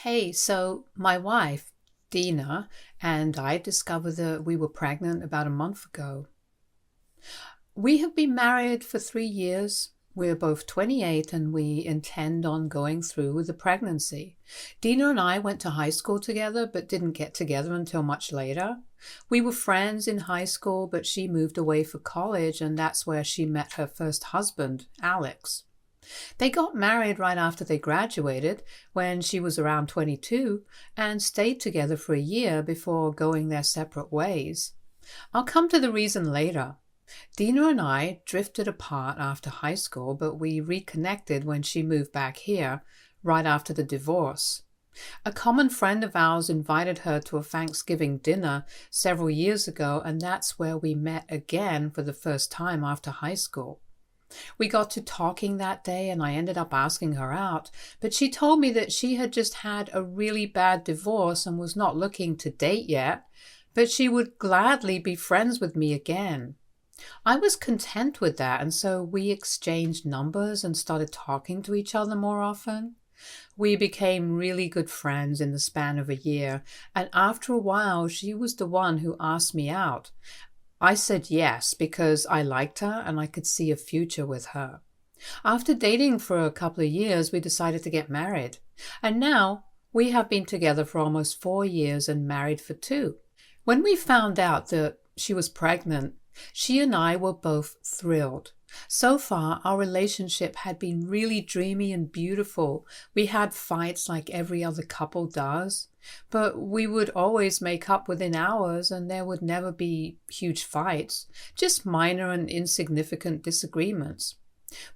Hey, so my wife, Dina, and I discovered that we were pregnant about a month ago. We have been married for 3 years. We're both 28 and we intend on going through with the pregnancy. Dina and I went to high school together but didn't get together until much later. We were friends in high school, but she moved away for college, and that's where she met her first husband, Alex. They got married right after they graduated, when she was around 22, and stayed together for a year before going their separate ways. I'll come to the reason later. Dina and I drifted apart after high school, but we reconnected when she moved back here, right after the divorce. A common friend of ours invited her to a Thanksgiving dinner several years ago, and that's where we met again for the first time after high school. We got to talking that day and I ended up asking her out, but she told me that she had just had a really bad divorce and was not looking to date yet, but she would gladly be friends with me again. I was content with that, and so we exchanged numbers and started talking to each other more often. We became really good friends in the span of a year, and after a while she was the one who asked me out. I said yes because I liked her and I could see a future with her. After dating for a couple of years, we decided to get married. And now we have been together for almost 4 years and married for 2. When we found out that she was pregnant, she and I were both thrilled. So far, our relationship had been really dreamy and beautiful. We had fights like every other couple does, but we would always make up within hours and there would never be huge fights, just minor and insignificant disagreements.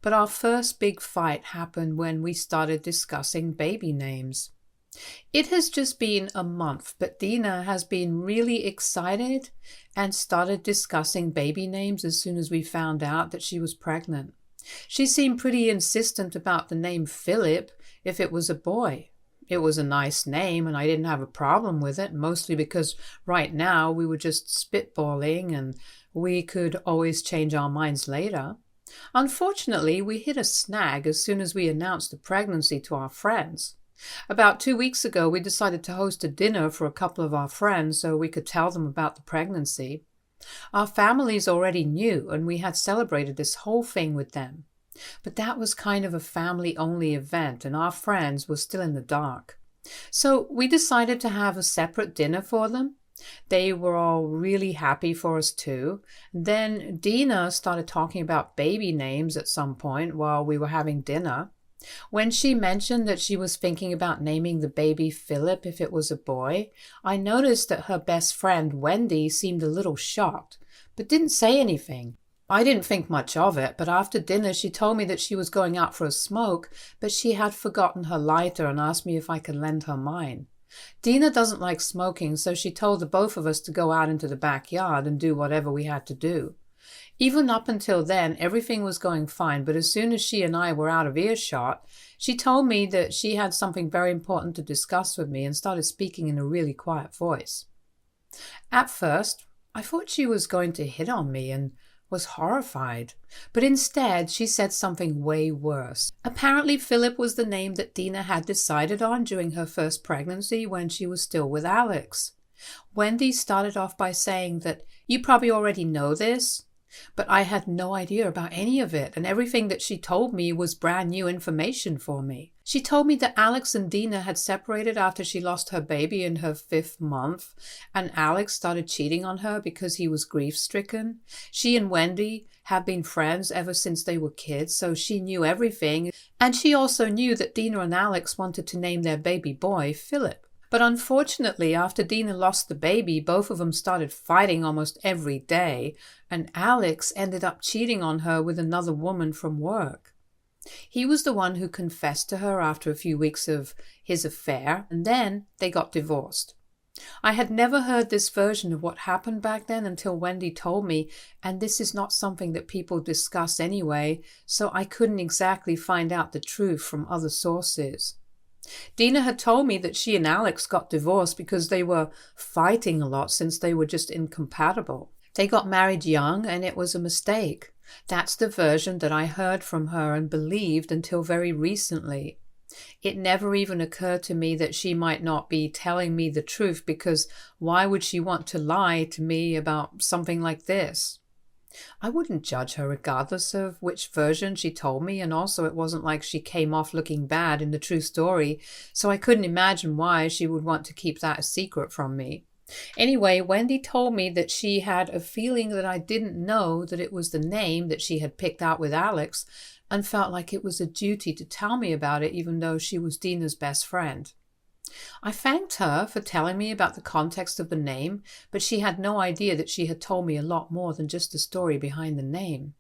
But our first big fight happened when we started discussing baby names. It has just been a month, but Dina has been really excited and started discussing baby names as soon as we found out that she was pregnant. She seemed pretty insistent about the name Philip if it was a boy. It was a nice name and I didn't have a problem with it, mostly because right now we were just spitballing and we could always change our minds later. Unfortunately, we hit a snag as soon as we announced the pregnancy to our friends. About 2 weeks ago, we decided to host a dinner for a couple of our friends so we could tell them about the pregnancy. Our families already knew, and we had celebrated this whole thing with them. But that was kind of a family-only event, and our friends were still in the dark. So we decided to have a separate dinner for them. They were all really happy for us too. Then Dina started talking about baby names at some point while we were having dinner. When she mentioned that she was thinking about naming the baby Philip if it was a boy, I noticed that her best friend Wendy seemed a little shocked, but didn't say anything. I didn't think much of it, but after dinner she told me that she was going out for a smoke, but she had forgotten her lighter and asked me if I could lend her mine. Dina doesn't like smoking, so she told the both of us to go out into the backyard and do whatever we had to do. Even up until then, everything was going fine, but as soon as she and I were out of earshot, she told me that she had something very important to discuss with me and started speaking in a really quiet voice. At first, I thought she was going to hit on me and was horrified, but instead she said something way worse. Apparently Philip was the name that Dina had decided on during her first pregnancy when she was still with Alex. Wendy started off by saying that you probably already know this, but I had no idea about any of it, and everything that she told me was brand new information for me. She told me that Alex and Dina had separated after she lost her baby in her 5th month, and Alex started cheating on her because he was grief-stricken. She and Wendy have been friends ever since they were kids, so she knew everything, and she also knew that Dina and Alex wanted to name their baby boy Philip. But unfortunately, after Dina lost the baby, both of them started fighting almost every day, and Alex ended up cheating on her with another woman from work. He was the one who confessed to her after a few weeks of his affair, and then they got divorced. I had never heard this version of what happened back then until Wendy told me, and this is not something that people discuss anyway, so I couldn't exactly find out the truth from other sources. Dina had told me that she and Alex got divorced because they were fighting a lot since they were just incompatible. They got married young and it was a mistake. That's the version that I heard from her and believed until very recently. It never even occurred to me that she might not be telling me the truth, because why would she want to lie to me about something like this? I wouldn't judge her regardless of which version she told me, and also it wasn't like she came off looking bad in the true story, so I couldn't imagine why she would want to keep that a secret from me. Anyway, Wendy told me that she had a feeling that I didn't know that it was the name that she had picked out with Alex, and felt like it was a duty to tell me about it even though she was Dina's best friend. I thanked her for telling me about the context of the name, but she had no idea that she had told me a lot more than just the story behind the name.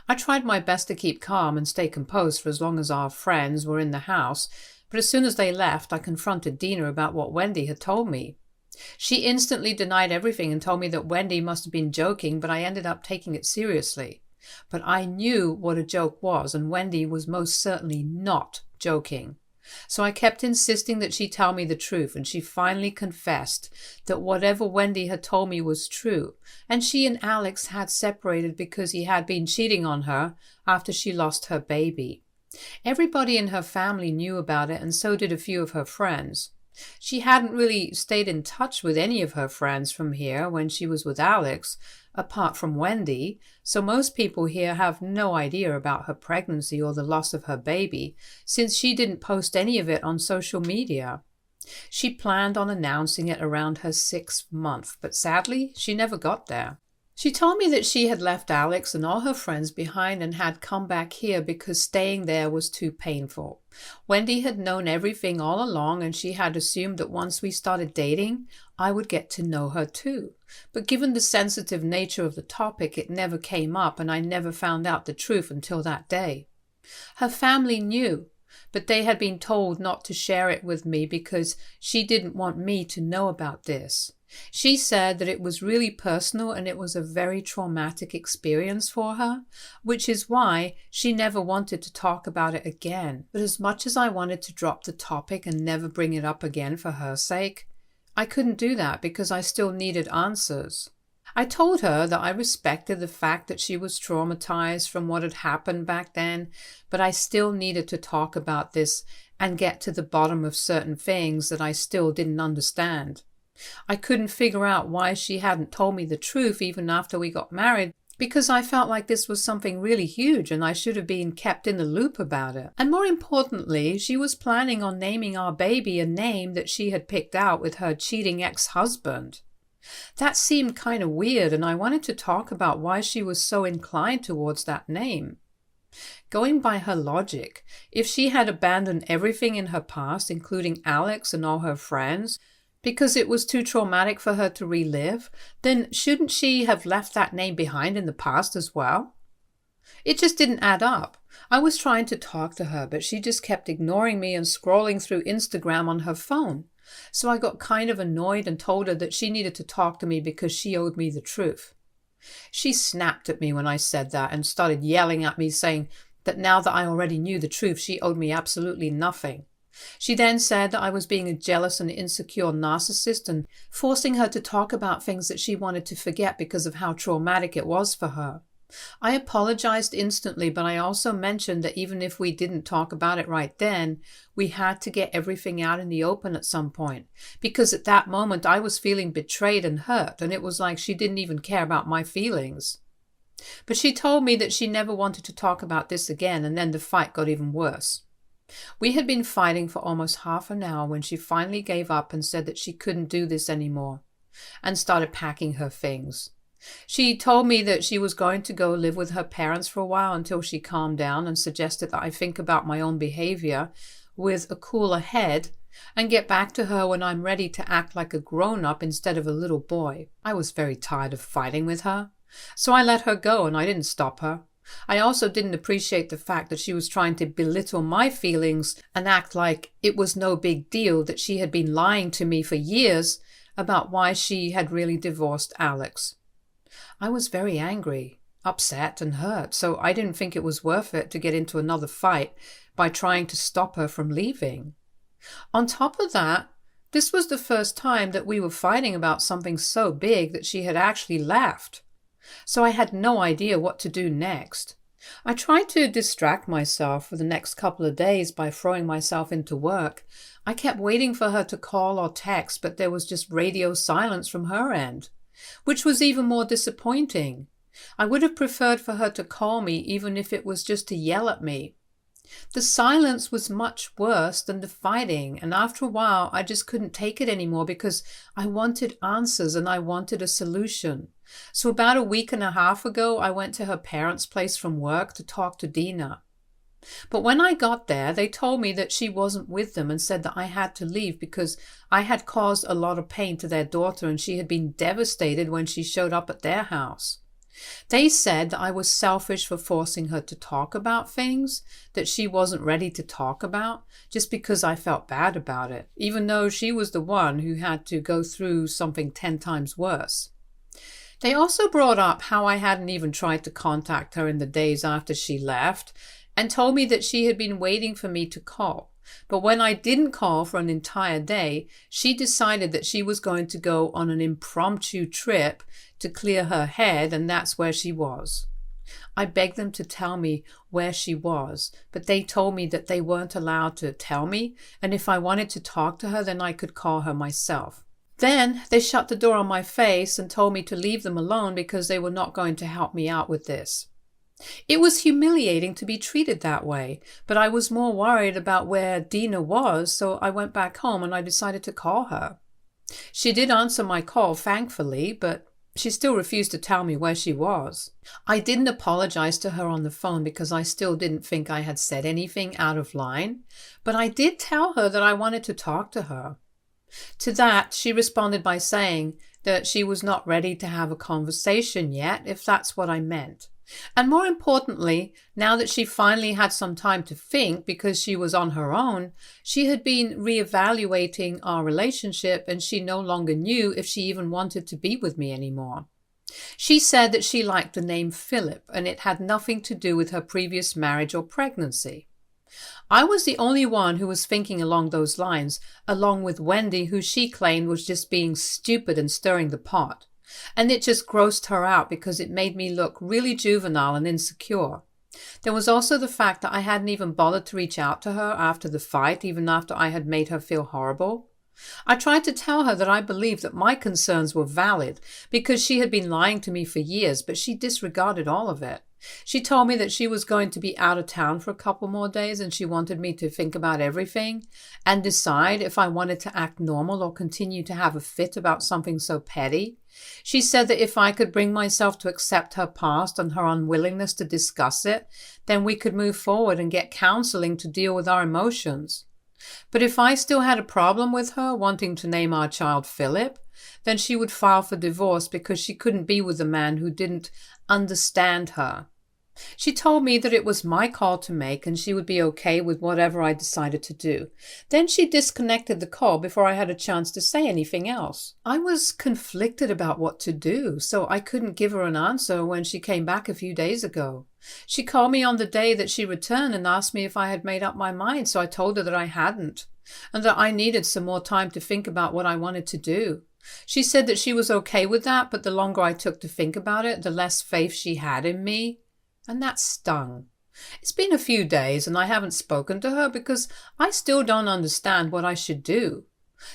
I tried my best to keep calm and stay composed for as long as our friends were in the house, but as soon as they left, I confronted Dina about what Wendy had told me. She instantly denied everything and told me that Wendy must have been joking, but I ended up taking it seriously. But I knew what a joke was, and Wendy was most certainly not joking. So I kept insisting that she tell me the truth, and she finally confessed that whatever Wendy had told me was true, and she and Alex had separated because he had been cheating on her after she lost her baby. Everybody in her family knew about it, and so did a few of her friends. She hadn't really stayed in touch with any of her friends from here when she was with Alex, apart from Wendy, so most people here have no idea about her pregnancy or the loss of her baby, since she didn't post any of it on social media. She planned on announcing it around her 6th month, but sadly, she never got there. She told me that she had left Alex and all her friends behind and had come back here because staying there was too painful. Wendy had known everything all along, and she had assumed that once we started dating, I would get to know her too. But given the sensitive nature of the topic, it never came up, and I never found out the truth until that day. Her family knew, but they had been told not to share it with me because she didn't want me to know about this. She said that it was really personal and it was a very traumatic experience for her, which is why she never wanted to talk about it again. But as much as I wanted to drop the topic and never bring it up again for her sake, I couldn't do that because I still needed answers. I told her that I respected the fact that she was traumatized from what had happened back then, but I still needed to talk about this and get to the bottom of certain things that I still didn't understand. I couldn't figure out why she hadn't told me the truth even after we got married, because I felt like this was something really huge and I should have been kept in the loop about it. And more importantly, she was planning on naming our baby a name that she had picked out with her cheating ex-husband. That seemed kind of weird, and I wanted to talk about why she was so inclined towards that name. Going by her logic, if she had abandoned everything in her past, including Alex and all her friends, because it was too traumatic for her to relive, then shouldn't she have left that name behind in the past as well? It just didn't add up. I was trying to talk to her, but she just kept ignoring me and scrolling through Instagram on her phone. So I got kind of annoyed and told her that she needed to talk to me because she owed me the truth. She snapped at me when I said that and started yelling at me, saying that now that I already knew the truth, she owed me absolutely nothing. She then said that I was being a jealous and insecure narcissist and forcing her to talk about things that she wanted to forget because of how traumatic it was for her. I apologized instantly, but I also mentioned that even if we didn't talk about it right then, we had to get everything out in the open at some point, because at that moment I was feeling betrayed and hurt, and it was like she didn't even care about my feelings. But she told me that she never wanted to talk about this again, and then the fight got even worse. We had been fighting for almost half an hour when she finally gave up and said that she couldn't do this anymore, and started packing her things. She told me that she was going to go live with her parents for a while until she calmed down, and suggested that I think about my own behavior with a cooler head and get back to her when I'm ready to act like a grown-up instead of a little boy. I was very tired of fighting with her, so I let her go and I didn't stop her. I also didn't appreciate the fact that she was trying to belittle my feelings and act like it was no big deal that she had been lying to me for years about why she had really divorced Alex. I was very angry, upset and hurt, so I didn't think it was worth it to get into another fight by trying to stop her from leaving. On top of that, this was the first time that we were fighting about something so big that she had actually left. So I had no idea what to do next. I tried to distract myself for the next couple of days by throwing myself into work. I kept waiting for her to call or text, but there was just radio silence from her end, which was even more disappointing. I would have preferred for her to call me, even if it was just to yell at me. The silence was much worse than the fighting, and after a while I just couldn't take it anymore because I wanted answers and I wanted a solution. So about a week and a half ago, I went to her parents' place from work to talk to Dina. But when I got there, they told me that she wasn't with them and said that I had to leave because I had caused a lot of pain to their daughter and she had been devastated when she showed up at their house. They said that I was selfish for forcing her to talk about things that she wasn't ready to talk about just because I felt bad about it, even though she was the one who had to go through something 10 times worse. They also brought up how I hadn't even tried to contact her in the days after she left and told me that she had been waiting for me to call. But when I didn't call for an entire day, she decided that she was going to go on an impromptu trip to clear her head, and that's where she was. I begged them to tell me where she was, but they told me that they weren't allowed to tell me, and if I wanted to talk to her, then I could call her myself. Then they shut the door on my face and told me to leave them alone because they were not going to help me out with this. It was humiliating to be treated that way, but I was more worried about where Dina was, so I went back home and I decided to call her. She did answer my call, thankfully, but she still refused to tell me where she was. I didn't apologize to her on the phone because I still didn't think I had said anything out of line, but I did tell her that I wanted to talk to her. To that, she responded by saying that she was not ready to have a conversation yet, if that's what I meant. And more importantly, now that she finally had some time to think because she was on her own, she had been reevaluating our relationship and she no longer knew if she even wanted to be with me anymore. She said that she liked the name Philip and it had nothing to do with her previous marriage or pregnancy. I was the only one who was thinking along those lines, along with Wendy, who she claimed was just being stupid and stirring the pot. And it just grossed her out because it made me look really juvenile and insecure. There was also the fact that I hadn't even bothered to reach out to her after the fight, even after I had made her feel horrible. I tried to tell her that I believed that my concerns were valid because she had been lying to me for years, but she disregarded all of it. She told me that she was going to be out of town for a couple more days and she wanted me to think about everything and decide if I wanted to act normal or continue to have a fit about something so petty. She said that if I could bring myself to accept her past and her unwillingness to discuss it, then we could move forward and get counseling to deal with our emotions. But if I still had a problem with her wanting to name our child Philip, then she would file for divorce because she couldn't be with a man who didn't understand her. She told me that it was my call to make and she would be okay with whatever I decided to do. Then she disconnected the call before I had a chance to say anything else. I was conflicted about what to do, so I couldn't give her an answer when she came back a few days ago. She called me on the day that she returned and asked me if I had made up my mind, so I told her that I hadn't, and that I needed some more time to think about what I wanted to do. She said that she was okay with that, but the longer I took to think about it, the less faith she had in me. And that stung. It's been a few days and I haven't spoken to her because I still don't understand what I should do.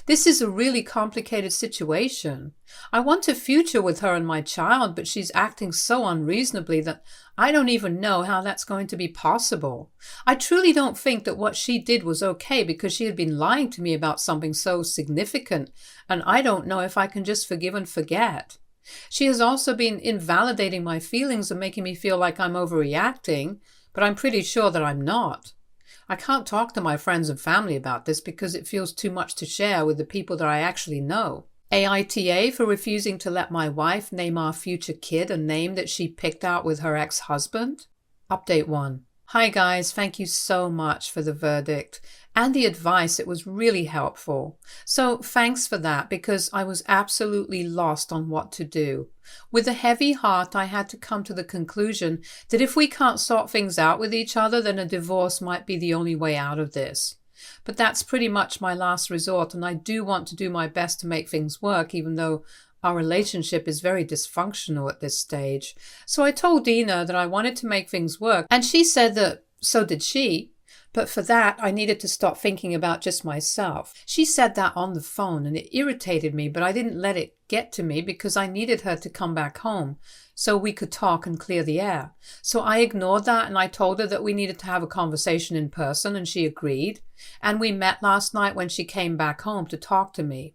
This is a really complicated situation. I want a future with her and my child, but she's acting so unreasonably that I don't even know how that's going to be possible. I truly don't think that what she did was okay because she had been lying to me about something so significant, and I don't know if I can just forgive and forget. She has also been invalidating my feelings and making me feel like I'm overreacting, but I'm pretty sure that I'm not. I can't talk to my friends and family about this because it feels too much to share with the people that I actually know. AITA for refusing to let my wife name our future kid a name that she picked out with her ex-husband. Update 1. Hi guys, thank you so much for the verdict and the advice. It was really helpful. So thanks for that because I was absolutely lost on what to do. With a heavy heart, I had to come to the conclusion that if we can't sort things out with each other, then a divorce might be the only way out of this. But that's pretty much my last resort, and I do want to do my best to make things work, even though Our relationship is very dysfunctional at this stage. So I told Dina that I wanted to make things work, and she said that so did she. But for that, I needed to stop thinking about just myself. She said that on the phone, and it irritated me, but I didn't let it get to me because I needed her to come back home so we could talk and clear the air. So I ignored that, and I told her that we needed to have a conversation in person, and she agreed. And we met last night when she came back home to talk to me.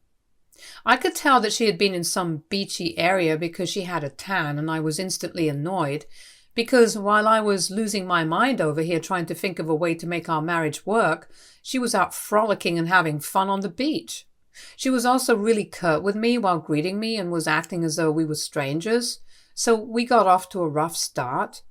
I could tell that she had been in some beachy area because she had a tan, and I was instantly annoyed. Because while I was losing my mind over here trying to think of a way to make our marriage work, she was out frolicking and having fun on the beach. She was also really curt with me while greeting me and was acting as though we were strangers. So we got off to a rough start.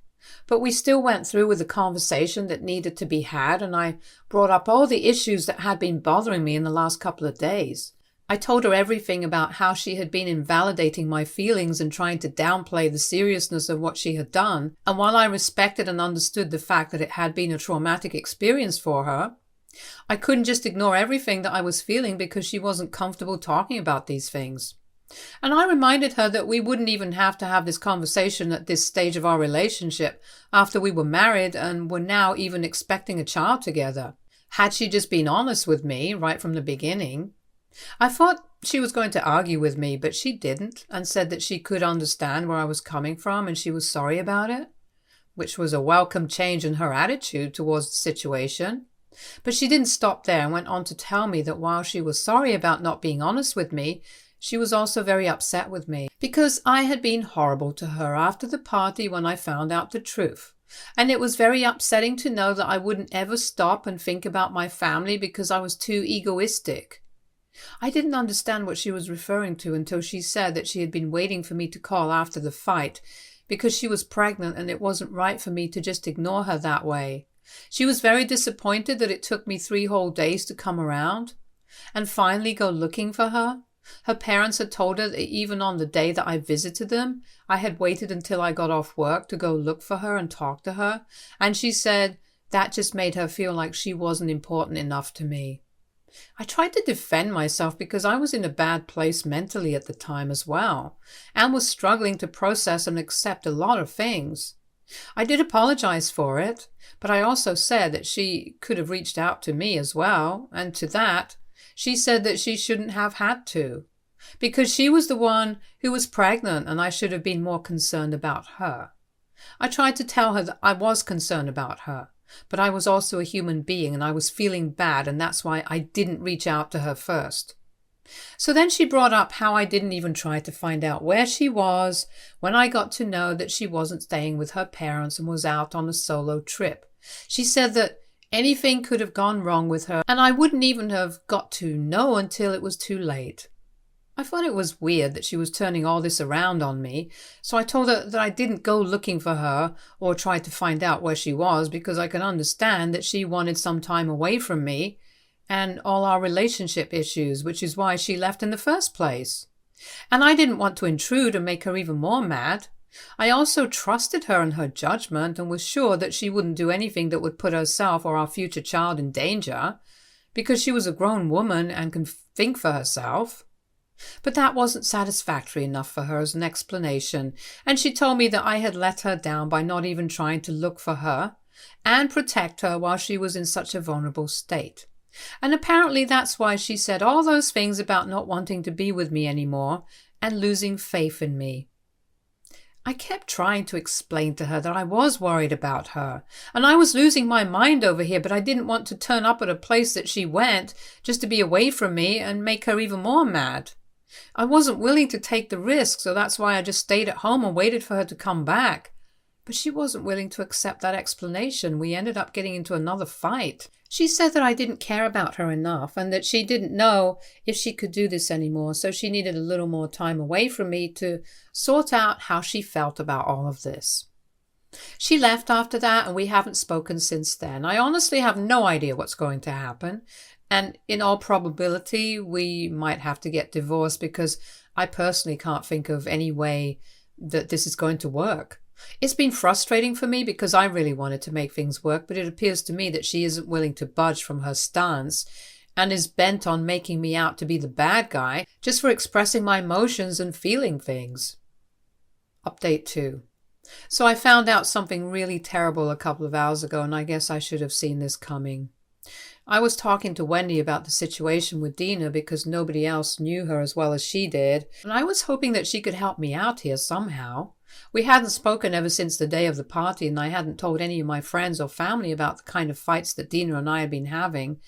But we still went through with the conversation that needed to be had, and I brought up all the issues that had been bothering me in the last couple of days. I told her everything about how she had been invalidating my feelings and trying to downplay the seriousness of what she had done. And while I respected and understood the fact that it had been a traumatic experience for her, I couldn't just ignore everything that I was feeling because she wasn't comfortable talking about these things. And I reminded her that we wouldn't even have to have this conversation at this stage of our relationship after we were married and were now even expecting a child together. Had she just been honest with me right from the beginning. I thought she was going to argue with me, but she didn't, and said that she could understand where I was coming from and she was sorry about it, which was a welcome change in her attitude towards the situation. But she didn't stop there and went on to tell me that while she was sorry about not being honest with me, she was also very upset with me because I had been horrible to her after the party when I found out the truth. And it was very upsetting to know that I wouldn't ever stop and think about my family because I was too egoistic. I didn't understand what she was referring to until she said that she had been waiting for me to call after the fight because she was pregnant and it wasn't right for me to just ignore her that way. She was very disappointed that it took me 3 whole days to come around and finally go looking for her. Her parents had told her that even on the day that I visited them, I had waited until I got off work to go look for her and talk to her, and she said that just made her feel like she wasn't important enough to me. I tried to defend myself because I was in a bad place mentally at the time as well, and was struggling to process and accept a lot of things. I did apologize for it, but I also said that she could have reached out to me as well, and to that, she said that she shouldn't have had to, because she was the one who was pregnant and I should have been more concerned about her. I tried to tell her that I was concerned about her, but I was also a human being and I was feeling bad, and that's why I didn't reach out to her first. So then she brought up how I didn't even try to find out where she was when I got to know that she wasn't staying with her parents and was out on a solo trip. She said that anything could have gone wrong with her and I wouldn't even have got to know until it was too late. I thought it was weird that she was turning all this around on me, so I told her that I didn't go looking for her or try to find out where she was because I could understand that she wanted some time away from me and all our relationship issues, which is why she left in the first place. And I didn't want to intrude and make her even more mad. I also trusted her in her judgment and was sure that she wouldn't do anything that would put herself or our future child in danger because she was a grown woman and can think for herself. But that wasn't satisfactory enough for her as an explanation, and she told me that I had let her down by not even trying to look for her and protect her while she was in such a vulnerable state. And apparently that's why she said all those things about not wanting to be with me anymore and losing faith in me. I kept trying to explain to her that I was worried about her, and I was losing my mind over here, but I didn't want to turn up at a place that she went just to be away from me and make her even more mad. I wasn't willing to take the risk, so that's why I just stayed at home and waited for her to come back. But she wasn't willing to accept that explanation. We ended up getting into another fight. She said that I didn't care about her enough and that she didn't know if she could do this anymore, so she needed a little more time away from me to sort out how she felt about all of this. She left after that and we haven't spoken since then. I honestly have no idea what's going to happen. And in all probability, we might have to get divorced because I personally can't think of any way that this is going to work. It's been frustrating for me because I really wanted to make things work, but it appears to me that she isn't willing to budge from her stance and is bent on making me out to be the bad guy just for expressing my emotions and feeling things. Update 2. So I found out something really terrible a couple of hours ago, and I guess I should have seen this coming. I was talking to Wendy about the situation with Dina because nobody else knew her as well as she did, and I was hoping that she could help me out here somehow. We hadn't spoken ever since the day of the party, and I hadn't told any of my friends or family about the kind of fights that Dina and I had been having.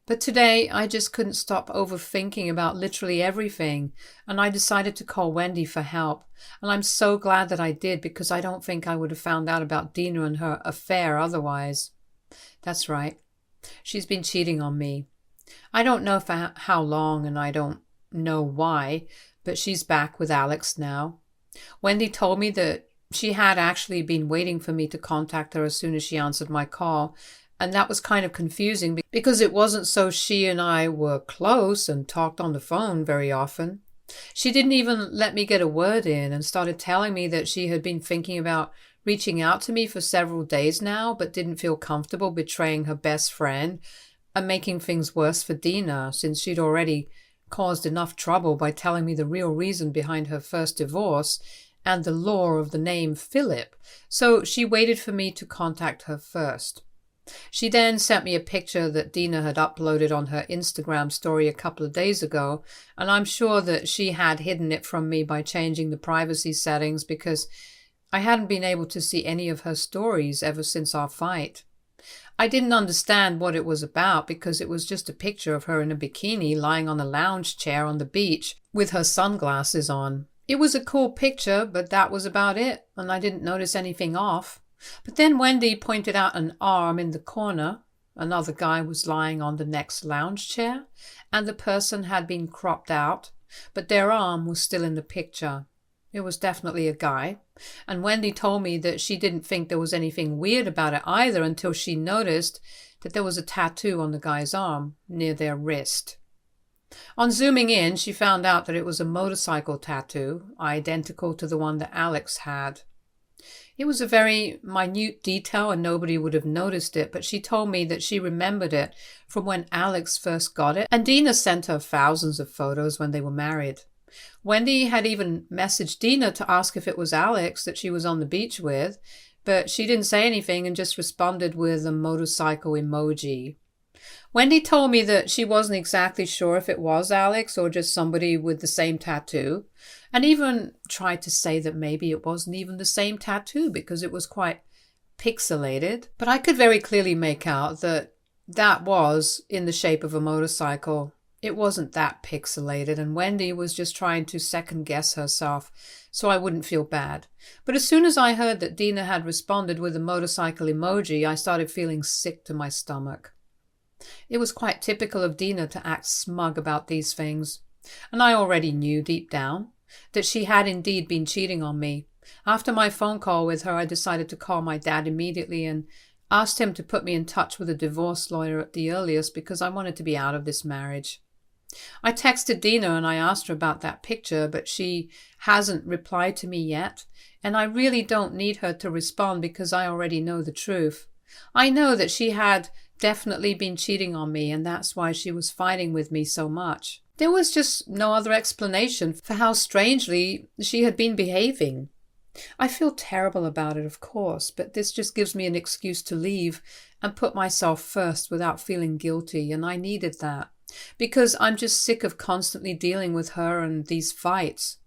But today, I just couldn't stop overthinking about literally everything, and I decided to call Wendy for help. And I'm so glad that I did, because I don't think I would have found out about Dina and her affair otherwise. That's right. She's been cheating on me. I don't know for how long, and I don't know why, but she's back with Alex now. Wendy told me that she had actually been waiting for me to contact her as soon as she answered my call, and that was kind of confusing because it wasn't so she and I were close and talked on the phone very often. She didn't even let me get a word in and started telling me that she had been thinking about reaching out to me for several days now, but didn't feel comfortable betraying her best friend and making things worse for Dina, since she'd already caused enough trouble by telling me the real reason behind her first divorce and the lore of the name Philip. So she waited for me to contact her first. She then sent me a picture that Dina had uploaded on her Instagram story a couple of days ago, and I'm sure that she had hidden it from me by changing the privacy settings because I hadn't been able to see any of her stories ever since our fight. I didn't understand what it was about because it was just a picture of her in a bikini lying on a lounge chair on the beach with her sunglasses on. It was a cool picture, but that was about it, and I didn't notice anything off. But then Wendy pointed out an arm in the corner. Another guy was lying on the next lounge chair, and the person had been cropped out, but their arm was still in the picture. It was definitely a guy, and Wendy told me that she didn't think there was anything weird about it either until she noticed that there was a tattoo on the guy's arm near their wrist. On zooming in, she found out that it was a motorcycle tattoo, identical to the one that Alex had. It was a very minute detail and nobody would have noticed it, but she told me that she remembered it from when Alex first got it, and Dina sent her thousands of photos when they were married. Wendy had even messaged Dina to ask if it was Alex that she was on the beach with, but she didn't say anything and just responded with a motorcycle emoji. Wendy told me that she wasn't exactly sure if it was Alex or just somebody with the same tattoo, and even tried to say that maybe it wasn't even the same tattoo because it was quite pixelated. But I could very clearly make out that that was in the shape of a motorcycle. It wasn't that pixelated, and Wendy was just trying to second guess herself so I wouldn't feel bad. But as soon as I heard that Dina had responded with a motorcycle emoji, I started feeling sick to my stomach. It was quite typical of Dina to act smug about these things, and I already knew deep down that she had indeed been cheating on me. After my phone call with her, I decided to call my dad immediately and asked him to put me in touch with a divorce lawyer at the earliest because I wanted to be out of this marriage. I texted Dina and I asked her about that picture, but she hasn't replied to me yet, and I really don't need her to respond because I already know the truth. I know that she had definitely been cheating on me, and that's why she was fighting with me so much. There was just no other explanation for how strangely she had been behaving. I feel terrible about it, of course, but this just gives me an excuse to leave and put myself first without feeling guilty, and I needed that, because I'm just sick of constantly dealing with her and these fights.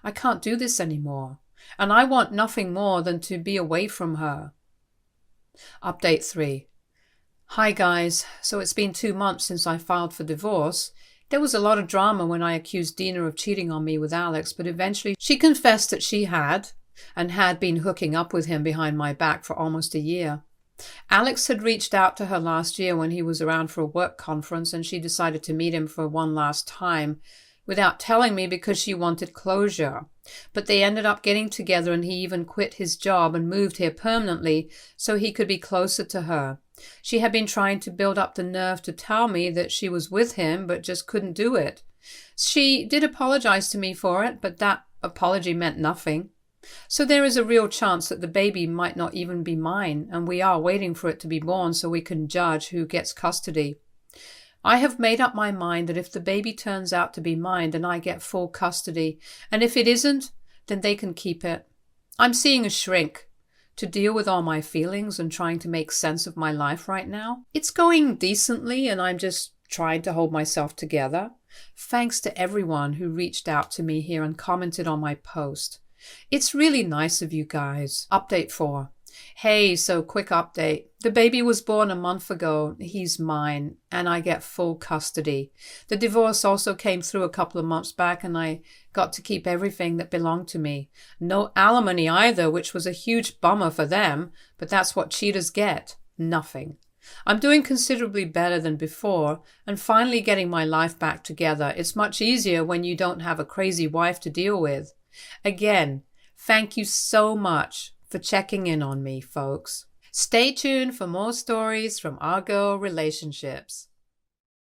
I can't do this anymore, and I want nothing more than to be away from her. Update 3. Hi guys, so it's been 2 months since I filed for divorce. There was a lot of drama when I accused Dina of cheating on me with Alex, but eventually she confessed that she had, and had been hooking up with him behind my back for almost a year. Alex had reached out to her last year when he was around for a work conference, and she decided to meet him for one last time without telling me because she wanted closure. But they ended up getting together, and he even quit his job and moved here permanently so he could be closer to her. She had been trying to build up the nerve to tell me that she was with him, but just couldn't do it. She did apologize to me for it, but that apology meant nothing. So there is a real chance that the baby might not even be mine, and we are waiting for it to be born so we can judge who gets custody. I have made up my mind that if the baby turns out to be mine, then I get full custody. And if it isn't, then they can keep it. I'm seeing a shrink to deal with all my feelings and trying to make sense of my life right now. It's going decently, and I'm just trying to hold myself together. Thanks to everyone who reached out to me here and commented on my post. It's really nice of you guys. Update 4. Hey, so quick update. The baby was born a month ago. He's mine, and I get full custody. The divorce also came through a couple of months back, and I got to keep everything that belonged to me. No alimony either, which was a huge bummer for them, but that's what cheaters get. Nothing. I'm doing considerably better than before and finally getting my life back together. It's much easier when you don't have a crazy wife to deal with. Again, thank you so much for checking in on me, folks. Stay tuned for more stories from our girl relationships.